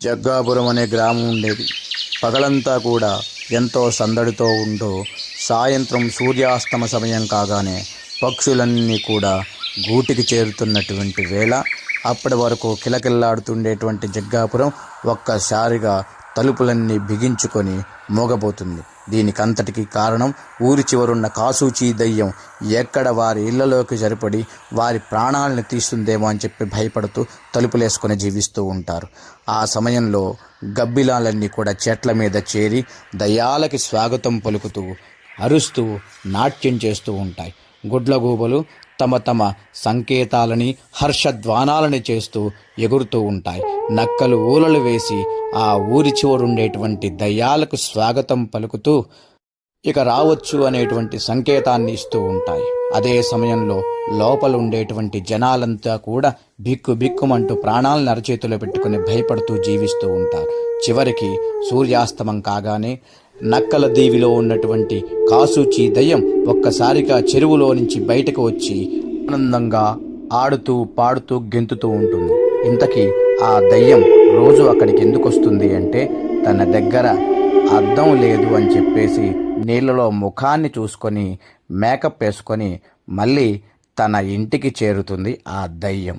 జగ్గాపురం అనే గ్రామం ఉండేది. పగలంతా కూడా ఎంతో సందడితో ఉంటూ సాయంత్రం సూర్యాస్తమ సమయం కాగానే పక్షులన్నీ కూడా గూటికి చేరుతున్నటువంటి వేళ అప్పటి వరకు కిలకిల్లాడుతుండేటువంటి జగ్గాపురం ఒక్కసారిగా తలుపులన్నీ బిగించుకొని మోగబోతుంది. దీనికంతటికి కారణం ఊరి చివరున్న కాసూచి దయ్యం ఎక్కడ వారి ఇళ్లలోకి సరిపడి వారి ప్రాణాలను తీస్తుందేమో అని చెప్పి భయపడుతూ తలుపులేసుకొని జీవిస్తూ ఉంటారు. ఆ సమయంలో గబ్బిలాలన్నీ కూడా చెట్ల మీద చేరి దయ్యాలకి స్వాగతం పలుకుతూ అరుస్తూ నాట్యం చేస్తూ ఉంటాయి. గుడ్లగూబలు తమ తమ సంకేతాలని హర్షధ్వానాలని చేస్తూ ఎగురుతూ ఉంటాయి. నక్కలు ఊలలు వేసి ఆ ఊరి చివరుండేటువంటి దయ్యాలకు స్వాగతం పలుకుతూ ఇక రావచ్చు అనేటువంటి సంకేతాన్ని ఇస్తూ ఉంటాయి. అదే సమయంలో లోపల ఉండేటువంటి జనాలంతా కూడా బిక్కు బిక్కుమంటూ ప్రాణాలను అరచేతిలో పెట్టుకుని భయపడుతూ జీవిస్తూ ఉంటారు. చివరికి సూర్యాస్తమం కాగానే నక్కల దీవిలో ఉన్నటువంటి కాసూచి దయ్యం ఒక్కసారిగా చెరువులో నుంచి బయటకు వచ్చి ఆనందంగా ఆడుతూ పాడుతూ గెంతుతూ ఉంటుంది. ఇంతకీ ఆ దయ్యం రోజు అక్కడికి ఎందుకు వస్తుంది అంటే తన దగ్గర అద్దం లేదు అని చెప్పేసి నీళ్ళలో ముఖాన్ని చూసుకొని మేకప్ వేసుకొని మళ్ళీ తన ఇంటికి చేరుతుంది ఆ దయ్యం.